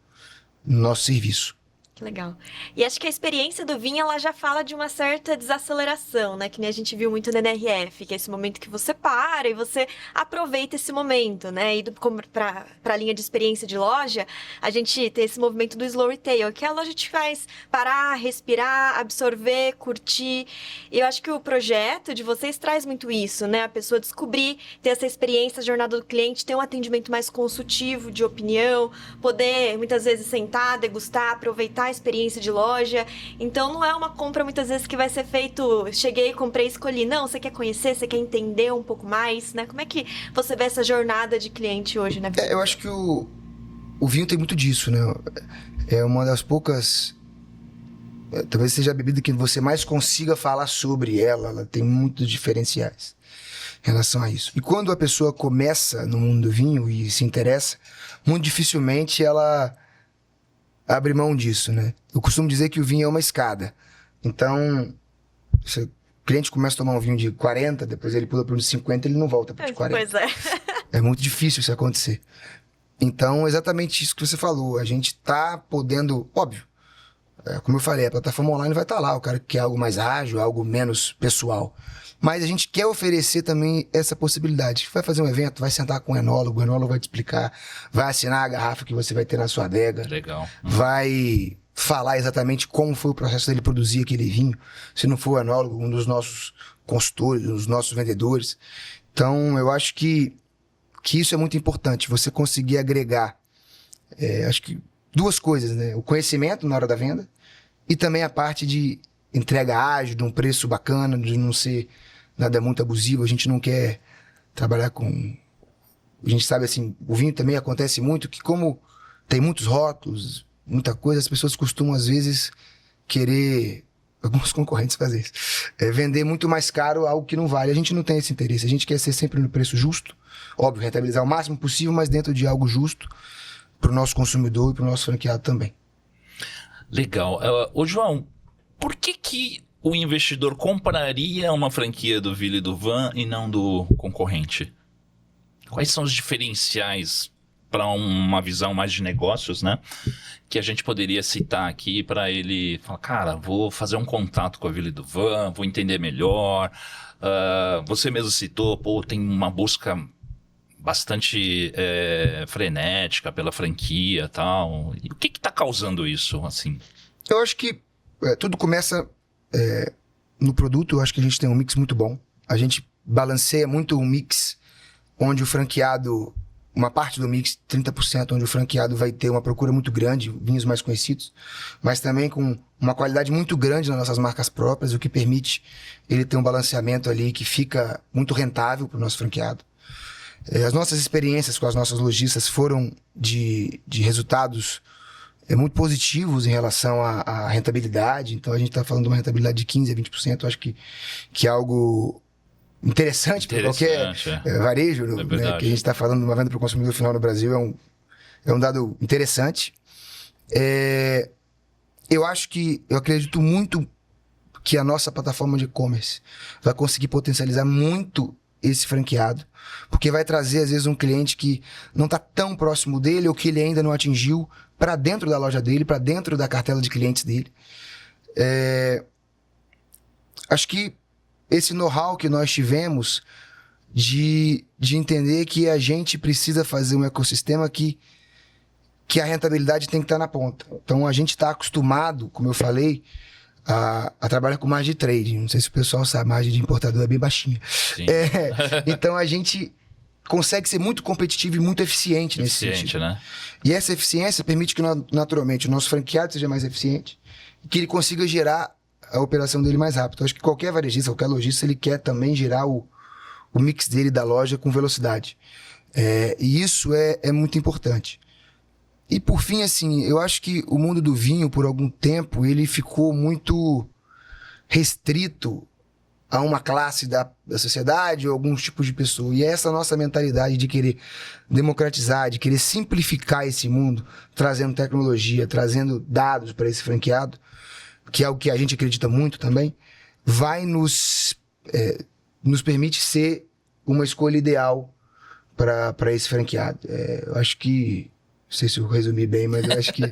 no nosso serviço. Que legal. E acho que a experiência do vinho, ela já fala de uma certa desaceleração, né? Que nem a gente viu muito no NRF, que é esse momento que você para e você aproveita esse momento, né? Indo para a linha de experiência de loja, a gente tem esse movimento do slow retail, que a loja te faz parar, respirar, absorver, curtir. E eu acho que o projeto de vocês traz muito isso, né? A pessoa descobrir, ter essa experiência, a jornada do cliente, ter um atendimento mais consultivo, de opinião, poder, muitas vezes, sentar, degustar, aproveitar a experiência de loja. Então não é uma compra muitas vezes que vai ser feito, cheguei, comprei, escolhi. Não, você quer conhecer, você quer entender um pouco mais, né? Como é que você vê essa jornada de cliente hoje na vida? Eu acho que o vinho tem muito disso, né? É uma das poucas... talvez seja a bebida que você mais consiga falar sobre ela. Ela tem muitos diferenciais em relação a isso. E quando a pessoa começa no mundo do vinho e se interessa, muito dificilmente ela abre mão disso, né? Eu costumo dizer que o vinho é uma escada. Então, se o cliente começa a tomar um vinho de 40, depois ele pula para um de 50, ele não volta para o de 40. Pois é. É muito difícil isso acontecer. Então, exatamente isso que você falou. A gente tá podendo... Óbvio, como eu falei, a plataforma online vai estar lá. O cara que quer algo mais ágil, algo menos pessoal. Mas a gente quer oferecer também essa possibilidade. Vai fazer um evento, vai sentar com o enólogo vai te explicar, vai assinar a garrafa que você vai ter na sua adega. Legal. Vai falar exatamente como foi o processo dele produzir aquele vinho. Se não for o enólogo, um dos nossos consultores, um dos nossos vendedores. Então, eu acho que isso é muito importante, você conseguir agregar, acho que duas coisas, né? O conhecimento na hora da venda e também a parte de entrega ágil, de um preço bacana, de não ser nada muito abusivo. A gente não quer trabalhar com... A gente sabe, assim, o vinho também acontece muito que como tem muitos rótulos, muita coisa, as pessoas costumam, às vezes, querer... Alguns concorrentes fazem isso. Vender muito mais caro algo que não vale. A gente não tem esse interesse. A gente quer ser sempre no preço justo. Óbvio, rentabilizar o máximo possível, mas dentro de algo justo para o nosso consumidor e para o nosso franqueado também. Legal. Ô, João, por que o investidor compraria uma franquia do Villa e do Van e não do concorrente? Quais são os diferenciais para uma visão mais de negócios, né? Que a gente poderia citar aqui para ele falar, cara, vou fazer um contato com a Villa e do Van, vou entender melhor. Você mesmo citou, tem uma busca bastante frenética pela franquia e tal. E o que está causando isso, assim? Eu acho que tudo começa no produto. Eu acho que a gente tem um mix muito bom. A gente balanceia muito um mix onde o franqueado... Uma parte do mix, 30%, onde o franqueado vai ter uma procura muito grande, vinhos mais conhecidos, mas também com uma qualidade muito grande nas nossas marcas próprias, o que permite ele ter um balanceamento ali que fica muito rentável para o nosso franqueado. As nossas experiências com as nossas lojistas foram de resultados muito positivos em relação à rentabilidade. Então a gente está falando de uma rentabilidade de 15% a 20%, acho que é algo... interessante para qualquer varejo, né, que a gente está falando de uma venda para o consumidor final no Brasil, é um dado interessante. Eu acredito muito que a nossa plataforma de e-commerce vai conseguir potencializar muito esse franqueado, porque vai trazer, às vezes, um cliente que não está tão próximo dele ou que ele ainda não atingiu para dentro da loja dele, para dentro da cartela de clientes dele. Acho que esse know-how que nós tivemos de entender que a gente precisa fazer um ecossistema que a rentabilidade tem que estar na ponta. Então, a gente está acostumado, como eu falei, a trabalhar com margem de trade. Não sei se o pessoal sabe, a margem de importador é bem baixinha. Então, a gente consegue ser muito competitivo e muito eficiente nesse sentido. Né? E essa eficiência permite que, naturalmente, o nosso franqueado seja mais eficiente e que ele consiga gerar a operação dele mais rápido. Eu acho que qualquer varejista, qualquer lojista, ele quer também girar o mix dele da loja com velocidade. E isso é muito importante. E por fim, assim, eu acho que o mundo do vinho, por algum tempo, ele ficou muito restrito a uma classe da sociedade ou alguns tipos de pessoa. E é essa nossa mentalidade de querer democratizar, de querer simplificar esse mundo, trazendo tecnologia, trazendo dados para esse franqueado, que é algo que a gente acredita muito também, vai nos permite ser uma escolha ideal para esse franqueado. Eu acho que... Não sei se eu resumi bem, mas eu acho que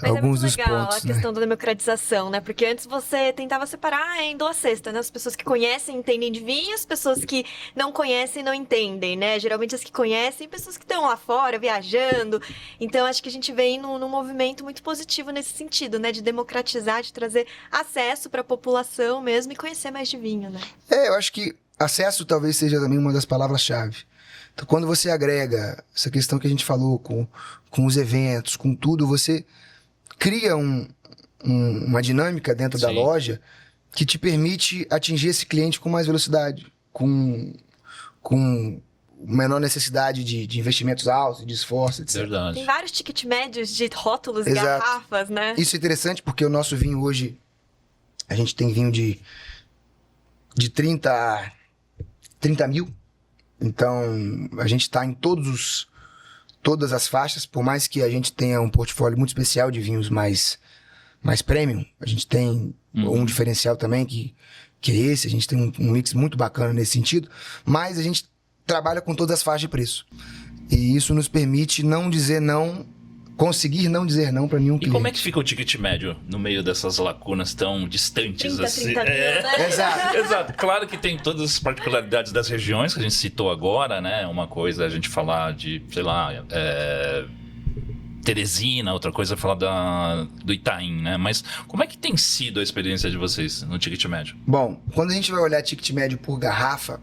alguns dos legal pontos, a questão da democratização, né? Porque antes você tentava separar em duas cestas, né? As pessoas que conhecem entendem de vinho, as pessoas que não conhecem não entendem, né? Geralmente as que conhecem, pessoas que estão lá fora, viajando. Então, acho que a gente vem num movimento muito positivo nesse sentido, né? De democratizar, de trazer acesso para a população mesmo e conhecer mais de vinho, né? Eu acho que acesso talvez seja também uma das palavras-chave. Então, quando você agrega essa questão que a gente falou com os eventos, com tudo, você cria uma dinâmica dentro da loja que te permite atingir esse cliente com mais velocidade, com menor necessidade de investimentos altos, de esforço, etc. Verdade. Tem vários ticket médios de rótulos, Exato. garrafas, né? Isso é interessante porque o nosso vinho hoje, a gente tem vinho de 30 a 30 mil. Então, a gente está em todas as faixas, por mais que a gente tenha um portfólio muito especial de vinhos mais premium, a gente tem um diferencial também que é esse, a gente tem um mix muito bacana nesse sentido, mas a gente trabalha com todas as faixas de preço. E isso nos permite não dizer não, conseguir não dizer não para nenhum E cliente. como é que fica o ticket médio no meio dessas lacunas tão distantes 30, assim? 30 mil, né? Exato. Exato. Claro que tem todas as particularidades das regiões que a gente citou agora, né? Uma coisa é a gente falar de, sei lá, Teresina, outra coisa é falar do Itaim, né? Mas como é que tem sido a experiência de vocês no ticket médio? Bom, quando a gente vai olhar ticket médio por garrafa,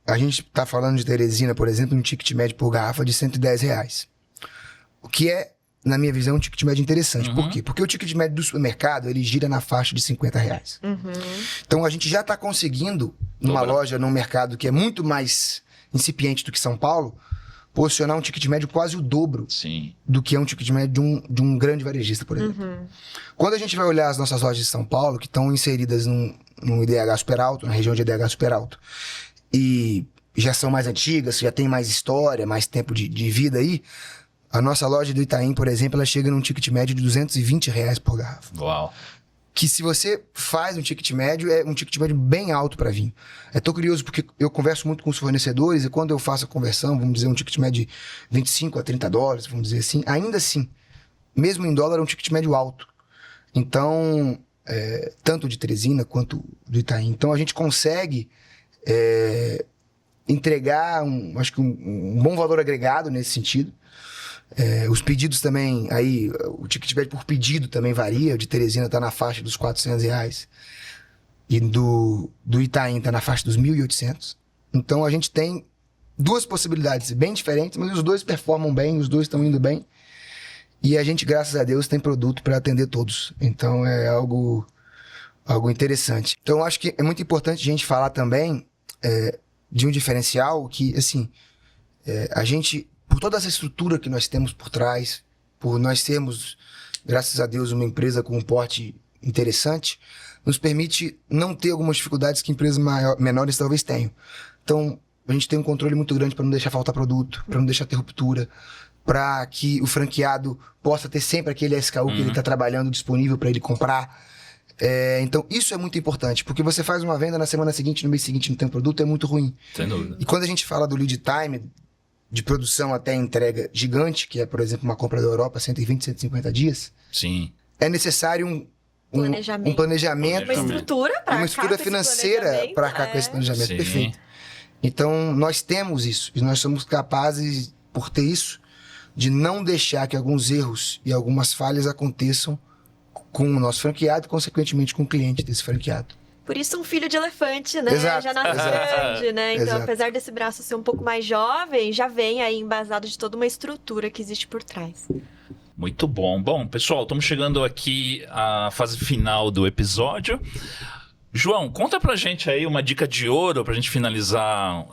a gente está falando de Teresina, por exemplo, um ticket médio por garrafa de R$110. O que é, na minha visão, um ticket médio interessante. Por quê? Porque o ticket médio do supermercado, ele gira na faixa de R$50. Então, a gente já está conseguindo, numa loja, num mercado que é muito mais incipiente do que São Paulo, posicionar um ticket médio quase o dobro do que é um ticket médio de um grande varejista, por exemplo. Quando a gente vai olhar as nossas lojas de São Paulo, que estão inseridas num IDH super alto, na região de IDH super alto, e já são mais antigas, já tem mais história, mais tempo de vida aí, a nossa loja do Itaim, por exemplo, ela chega num ticket médio de R$220 por garrafa. Uau! Que se você faz um ticket médio, é um ticket médio bem alto para vinho. Tô curioso porque eu converso muito com os fornecedores e quando eu faço a conversão, vamos dizer, um ticket médio de $25 a $30, vamos dizer assim, ainda assim, mesmo em dólar, é um ticket médio alto. Então, tanto de Teresina quanto do Itaim. Então, a gente consegue entregar, acho que um bom valor agregado nesse sentido. Os pedidos também, aí o ticket médio por pedido também varia. O de Teresina tá na faixa dos R$400 e do Itaim tá na faixa dos 1.800. Então a gente tem duas possibilidades bem diferentes, mas os dois performam bem, os dois estão indo bem. E a gente, graças a Deus, tem produto para atender todos. Então é algo interessante. Então eu acho que é muito importante a gente falar também de um diferencial que, assim, a gente, por toda essa estrutura que nós temos por trás, por nós termos, graças a Deus, uma empresa com um porte interessante, nos permite não ter algumas dificuldades que empresas menores talvez tenham. Então, a gente tem um controle muito grande para não deixar faltar produto, para não deixar ter ruptura, para que o franqueado possa ter sempre aquele SKU que ele está trabalhando disponível para ele comprar. Então, isso é muito importante, porque você faz uma venda na semana seguinte, no mês seguinte não tem produto, é muito ruim. Sem dúvida. E quando a gente fala do lead time, de produção até entrega gigante, que é, por exemplo, uma compra da Europa, 120, 150 dias, Sim. é necessário um planejamento, uma estrutura para uma estrutura financeira para arcar com esse planejamento. Sim. Perfeito. Então, nós temos isso, e nós somos capazes, por ter isso, de não deixar que alguns erros e algumas falhas aconteçam com o nosso franqueado e, consequentemente, com o cliente desse franqueado. Por isso um filho de elefante, né? Exato, Já nasce grande, né? Então, exato. apesar desse braço ser um pouco mais jovem, já vem aí embasado de toda uma estrutura que existe por trás. Muito bom. Bom, pessoal, estamos chegando aqui à fase final do episódio. João, conta pra gente aí uma dica de ouro pra gente finalizar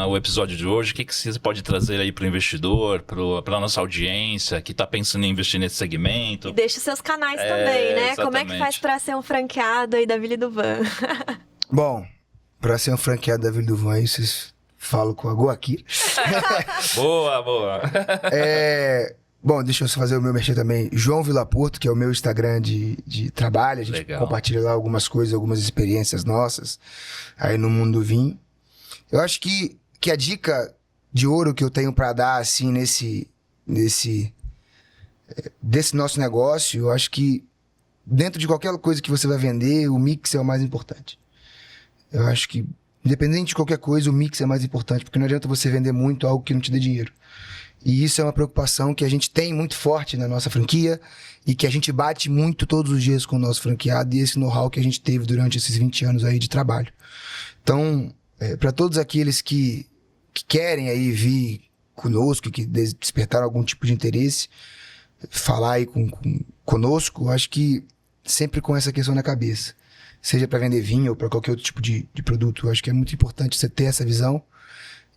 o episódio de hoje. O que você pode trazer aí pro investidor, pra nossa audiência que tá pensando em investir nesse segmento? E deixa os seus canais também, né? Exatamente. Como é que faz pra ser um franqueado aí da Ville do Van? Bom, para ser um franqueado da Ville do Van, vocês falam com a Goakira. Boa, boa. Bom, deixa eu só fazer o meu merchan também. João Vilaporto, que é o meu Instagram de trabalho. A gente Legal. compartilha lá algumas coisas, algumas experiências nossas aí no mundo do vinho. Eu acho que a dica de ouro que eu tenho para dar, assim, desse nosso negócio, eu acho que dentro de qualquer coisa que você vai vender, o mix é o mais importante. Eu acho que, independente de qualquer coisa, o mix é mais importante, porque não adianta você vender muito algo que não te dê dinheiro. E isso é uma preocupação que a gente tem muito forte na nossa franquia e que a gente bate muito todos os dias com o nosso franqueado e esse know-how que a gente teve durante esses 20 anos aí de trabalho. Então, para todos aqueles que querem aí vir conosco, que despertaram algum tipo de interesse, falar aí conosco, acho que sempre com essa questão na cabeça. Seja para vender vinho ou para qualquer outro tipo de produto. Eu acho que é muito importante você ter essa visão.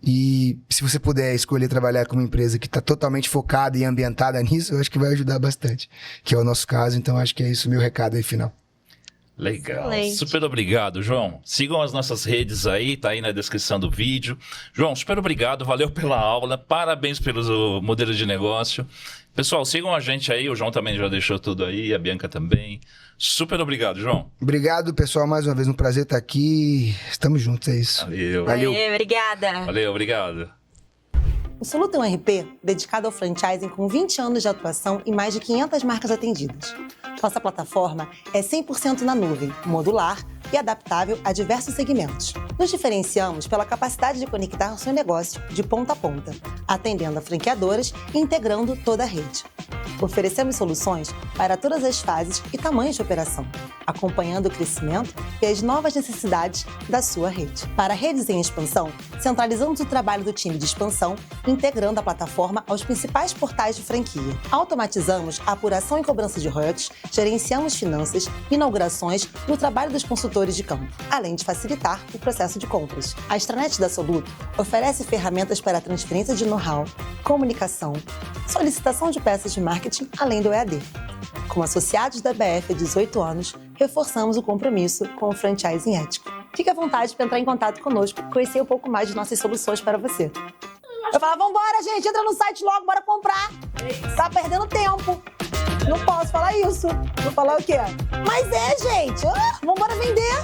E se você puder escolher trabalhar com uma empresa que está totalmente focada e ambientada nisso, eu acho que vai ajudar bastante. Que é o nosso caso, então acho que é isso o meu recado aí final. Legal, Excelente. super obrigado, João. Sigam as nossas redes aí, tá aí na descrição do vídeo. João, super obrigado, valeu pela aula, parabéns pelo modelo de negócio. Pessoal, sigam a gente aí, o João também já deixou tudo aí, a Bianca também. Super obrigado, João. Obrigado, pessoal, mais uma vez, um prazer estar aqui. Estamos juntos, é isso. Valeu. Valeu. Obrigada. Valeu, obrigado. O Soluto é um RP dedicado ao franchising com 20 anos de atuação e mais de 500 marcas atendidas. Nossa plataforma é 100% na nuvem, modular e adaptável a diversos segmentos. Nos diferenciamos pela capacidade de conectar o seu negócio de ponta a ponta, atendendo a franqueadoras e integrando toda a rede. Oferecemos soluções para todas as fases e tamanhos de operação, acompanhando o crescimento e as novas necessidades da sua rede. Para redes em expansão, centralizamos o trabalho do time de expansão, integrando a plataforma aos principais portais de franquia. Automatizamos a apuração e cobrança de royalties, gerenciamos finanças, inaugurações e o trabalho dos consultores de campo, além de facilitar o processo de compras. A extranet da Soluto oferece ferramentas para a transferência de know-how, comunicação, solicitação de peças de marketing, além do EAD. Como associados da BF há 18 anos, reforçamos o compromisso com o franchising ético. Fique à vontade para entrar em contato conosco e conhecer um pouco mais de nossas soluções para você. Eu falava, vambora, gente, entra no site logo, bora comprar. Tá perdendo tempo. Não posso falar isso. Vou falar o quê? Mas gente, vambora vender.